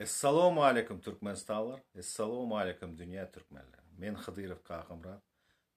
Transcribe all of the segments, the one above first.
Assalomu alaykum Turkmenistanlar. Assalomu alaykum dünya Türkmenleri. Men Xıdırov Kağımrat.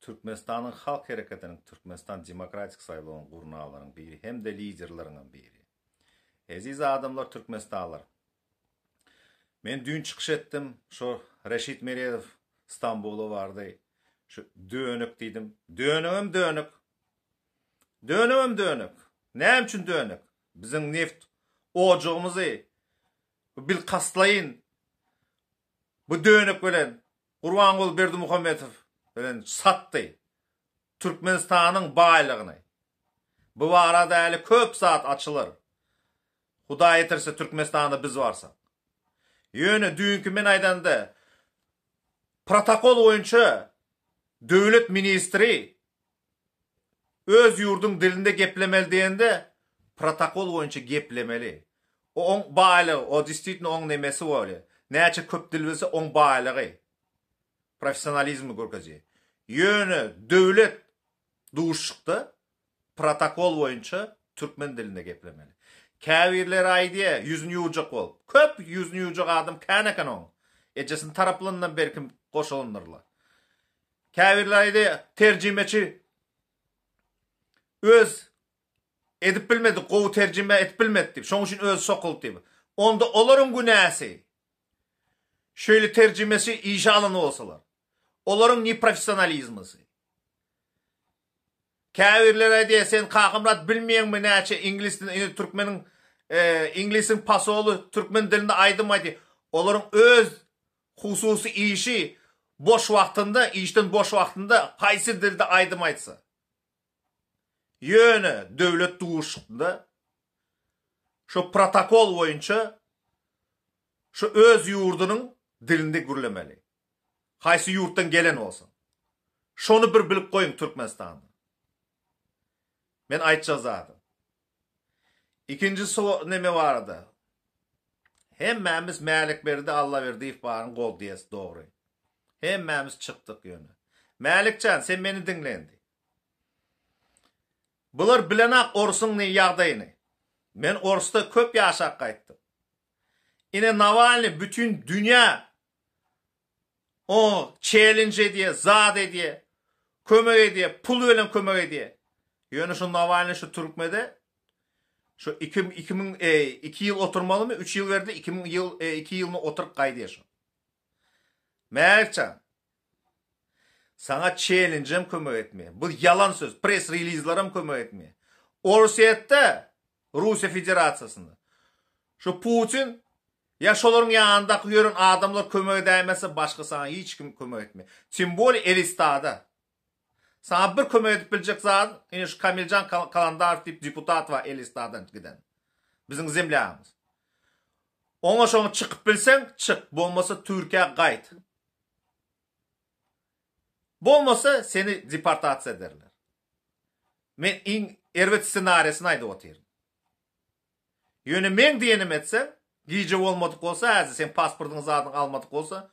Türkmenistanın Halk Hareketi'nin Türkmenistan Demokratik Sayılığın gurnalarının biri hem de liderlerinin biri. Aziz adamlar Türkmenistanlar. Men dün çıkış ettim. Şu Reşit Meredov İstanbul'u vardı. Şu dönük dedim. Dönüğüm dönük. Dönüğüm dönük. Ne için dönük? Bizim neft ocağımızı bil kaslayın. Bu dönük bilen Kurbanqul Berdimuhamedov bilen sattı. Türkmenistan'ın baylığını. Bu arada eli köp saat açılır. Huda yetirse Türkmenistan'da biz varsa. Yönü dünkü men aydanda protokol oyuncu devlet ministri öz yurdun dilinde geplemeli deyende protokol oyuncu geplemeli. O on baylığı, o действительно on nemesi öyle. Neçe köp dil bilse on baylığı. Profesyonalizmi görkezi. Yönü devlet duşukta protokol oyuncu Türkmen dilinde geplemeli. Kavirler aydiye yüzünü yucak ol. Köp yüzünü yucak adam kanakan on. Ecesin taraflarından berkim koşulunlarla. Kavirler aydiye tercümeçi öz edip bilmedi, qovu tercüme edip bilmedi deyip. Şoň üçin öz sokul deyip. Onda oların günahı. Şöyle tercümesi icalını olsalar. Oların ni profesyonalizması. Kavirlere diye sen Kağımrat bilmeyen mi näçe İngiliz'in Türkmenin İngiliz'in pasolu Türkmen dilinde aydımaydı. Oların öz hususi işi boş vaktinde, işten boş vaktinde qaysı dilde aydımaysa. Yönü devlet duşukda şu protokol boyunca şu öz yurdunun dilinde gürlemeli. Qaysı yurttan gelen olsun. Şonu bir bilip koyun Türkmenistan'da. Men aytacağız zaten. İkincisi neme vardı. Hemmemiz malik verdi, Allah verdi ifbarın gol diyesi doğru. Hemmemiz çıktık yönü. Malikcan sen beni dinlendi. Bular bilenak Orsun ne yağdayını. Men Ors'ta köp yaşak kayttım. Yine Navalny bütün dünya o challenge diye, zade diye, kömöge diye, pul veren kömöge diye. Yönü şu Navalny şu Türkmen'de şu 2 yıl oturmalı mı? 3 yıl verdi, 2 yılını oturup kaydı şu. Mertcan, sana challenge'im kömök etmeye. Bu yalan söz. Press release'larım kömök etmeye. Rusya Federasyası'nda. Şu Putin, ya şoların yanında yörün adamlar kömök edemezse başka sana hiç kim kömök etmeye. Timboli Elistada. Sana bir kömök edip bilecek zaten. Yine şu Kamilcan Kalandarov tip deputat var Elista'dan giden. Bizim zemlyamız. Ona şonu çıkıp bilsen çık. Bu olmasa Türkiye gayet. Bu olmasa seni deportasyon ederler. Men ervet senaryosunu ayda oturuyorum. Yönü men diyenim etsem, giyce olmadık olsa, sen pasportunu zaten almadık olsa,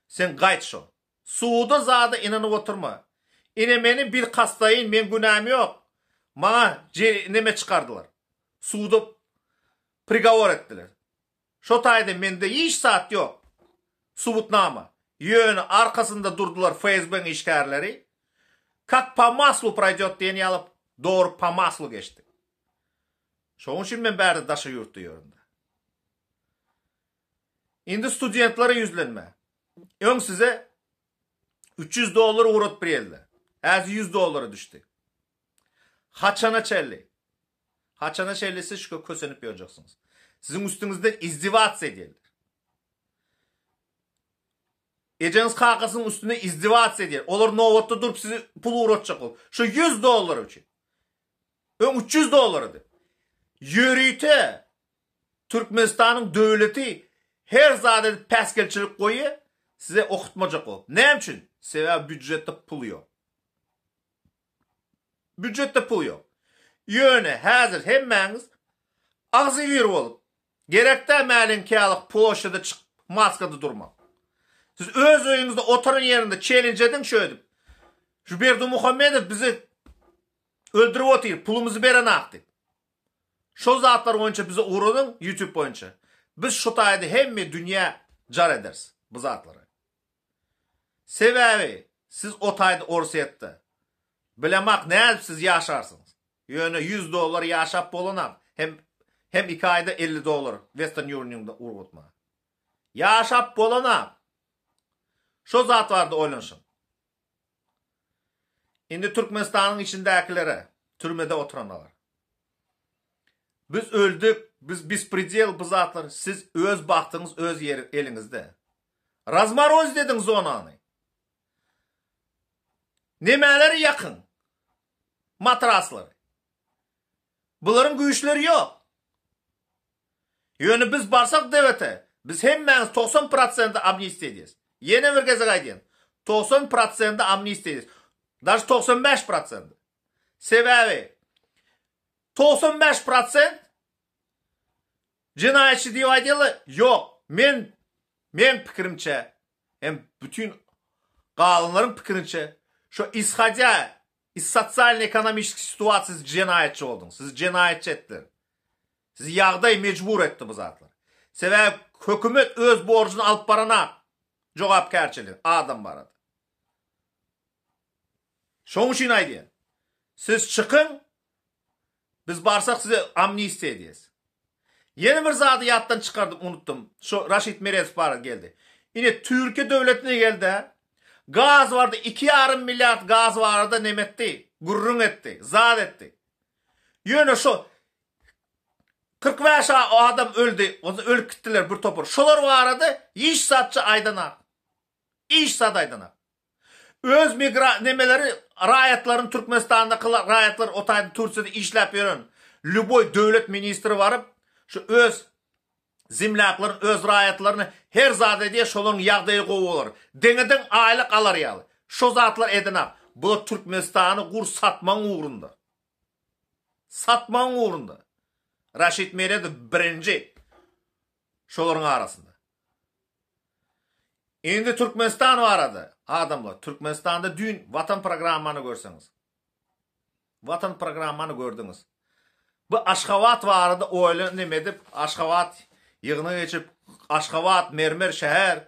sen gayet şu. Suuda zaten inanıp oturma. Yine beni bir kastayın, men günahım yok. Bana neme çıkardılar. Suuda prigovor ettiler. Şu tayda mende hiç saat yok. Subutnama. Yönü arkasında durdular FSB'nin işgärleri. Kak по маслу пройдет diye alıp doğru по маслу geçti. Şoň üçin men bärde daşa yurt diýorumda. Indi studentlara yüzlenme. Öň size $300 uğrat bereldi. Häzir $100 düşdi. Haçana çelli. Haçana çellisi şu kösenip ýörjeksiňiz. Sizin üstüňizde izdivats edýärler. Ejeniz kakasının üstüne izdivats ediyor. Olar novatda durup sizi pul uğratacak ol. Şu $100 için. Ön $300 idi. Yürüyte Türkmenistan'ın devleti her zade peskelçilik koyu size okutmacak ol. Ne için? Sebep büdjette pul yok. Büdjette pul yok. Yöne hazır hemmeniz ağzı verip olup gerekte melinkalık ploşada çık maskada durmak. Siz öz oyunuzda oturun yerinde challenge edin şöyle. Şu Berdimuhamedov bizi öldürüp oturuyor. Pulumuzu beren aktı. Şu zatlar boyunca bize uğradın YouTube boyunca. Biz şu tayda hemme dünya car ederiz bu zatları. Sebebi siz o tayda orsiyette bilemek ne siz yaşarsınız. Yönü $100 yaşap bolunak. Hem 2 ayda $50 Western Union'da urgutma. Yaşap bolunak. Şu zat vardı oylanışın. Indi Türkmenistan'ın içindekilere türmede oturanlar. Biz öldük, biz bespredel bu zatlar. Siz öz baktınız öz elinizde. Razmaroz dediniz ona. Nemeleri yakın. Matrasları. Bunların güçleri yok. Yönü biz barsak devlete. Biz hemmeniz 90% amnisti ediyiz. Yeni bir geze gaydiyen. 90% amnisti ediyiz. Даже 95%. Sebebi 95% cinayetçi diye aydalı yok. Men fikrimçe hem bütün kanunların fikrimçe şu ishaca sosyal-ekonomik situasyon siz cinayetçi oldunuz. Siz cinayetçi ettin. Siz yağday mecbur etti bu zatlar. Sebebi hükümet öz borcunu alıp barana cevapkarçılığı adam baradı. Şoň üçin aýdýan. Siz çıkın, biz barsak size amnisti ediyiz. Yeni bir zady yattan çıkardım, unuttum. Şu Raşit Merez para geldi. Yine Türkiye devletine geldi. Gaz vardı, 2,5 milyar gaz vardı, nemetti, gurrun etti, zat etti. Yine şu 45 adam öldü, ölüp gittiler bir topur. Şolar vardı, iş satçı aydana. İş sat aydana. Öz nemeleri rayatların Türkmenistan'daki rayatlar otayda Türkiye'de işlep yörün. Lüboy devlet ministri varıp şu öz zimlakların öz rayatlarını her zade diye şolun yağdayı kovular. Deneden aylık alar yalı. Şu zatlar edinap. Bu Türkmenistan'ı kur satman uğrunda. Satman uğrunda. Raşit Meredi birinci şoların arasında. Indi Türkmenistan vardı. Adamlar Türkmenistan'da dün vatan programını görseniz. Vatan programını gördünüz. Bu Aşgabat vardı, oylu nemedip Aşgabat yığını geçip Aşgabat, mermer şehir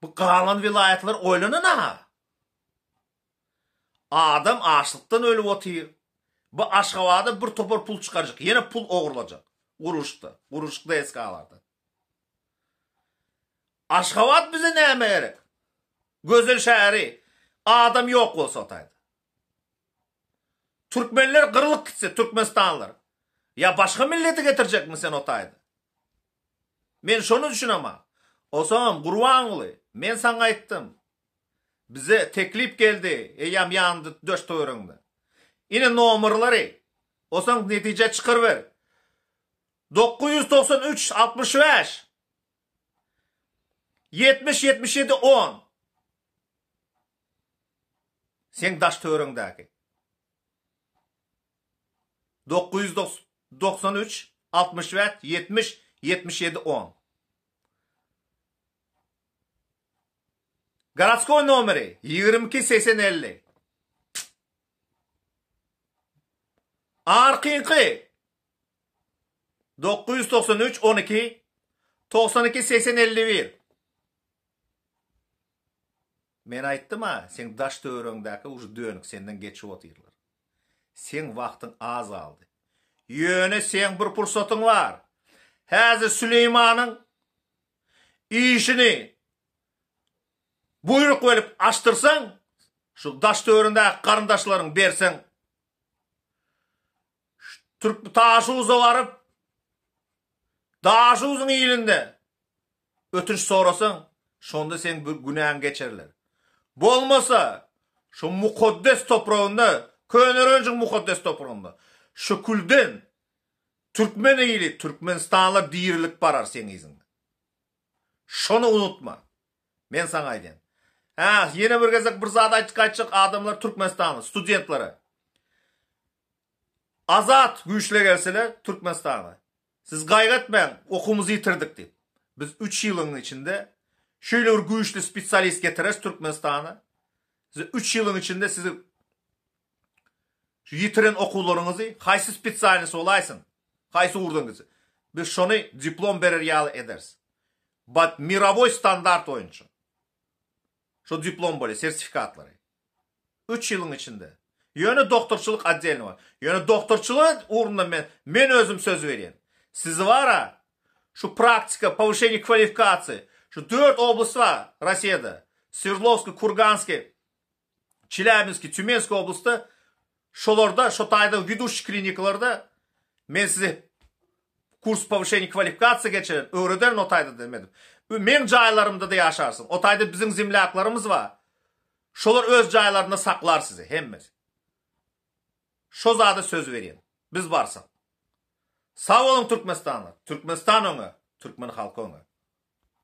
bu kalan vilayetler oylunun ha. Adam açlıktan ölüp otuyor. Bu Aşgabat'da bir topor pul çıkaracak. Yine pul oğurlayacak. Uruşukta eski ağlarda. Aşgabat bize ne emeyerek? Gözel şehri. Adam yok olsa otaydı. Türkmenler kırılık gitse, Türkmenistanlılar. Ya başka milleti getirecek mi sen otaydı? Men şunu düşünemem. O zaman kurbanlı. Men sana ettim. Bize teklif geldi. Eyam yandı, döş toyurundu. Yine numarları. O zaman netice çıkarıver. 993 65 70 77 10. Sen daş töörüňdäki 993 65 70 77 10. Garatskoy nomeri 22 80 50. Arqinqi 993 12 92 80 51. Men aýtdym ha, sen daş töörüňdäki uju dönük senden geçip otyrlar. Sen wagtyň az aldy. Ýöne sen bir pursatyň var. Häzir Süleýmanyň işini buyruk verip açtırsan, şu daş tööründäki garyndaşlaryň bersen, Türk taşuza varıp daşuzun ýylynda ötünç sorasan, şonda sen bir günahın geçerler. Bolmasa şu mukaddes toprağında, könöröncün mukaddes toprağında şu külden Türkmen eýili, Türkmenistanlar diýirlik barar sen izinde. Şonu unutma. Men sana aýdym. Ha, yine bir gezek bir zat aýtjak adamlar Türkmenistanlı, studentlary. Azat güýçle gelseler Türkmenistan'a. Siz gaýgatmaň, okumuzy ýitirdik diýip. Biz 3 ýylyň içinde şöyle bir güýçli spesialist getireriz Türkmenistan'a. Siz 3 ýylyň içinde sizi şu yitiren okullaryňyzy, haýsy spesialist olaýsyn, haýsy urdungyzy. Biz şonu diplom berer ýaly ederiz. Bat mировой standart oyuncu. Şu diplom böyle sertifikatları. 3 yılın içinde. Yönü doktorçuluk addelini var. Yönü doktorçuluk uğrunda men özüm söz vereyim. Sizi var ha, şu praktika, повышение квалификации, şu 4 oblast var Rossiyada. Sverdlovsk, Kurgansk, Çelябинsk, Tümensk oblasti. Şolarda, şu tayda ведущий klinikalarda men size kurs повышение квалификации geçirin. Öğrederin o tayda demedim. Men jaylarımda da yaşarsın. O tayda bizim zimlaklarımız var. Şolar öz jaylarında saklar sizi. Hemmesi. Şo zada söz vereyim. Biz varsak. Sağ olun Türkmenistanlar. Türkmenistan ona. Türkmen halkı ona.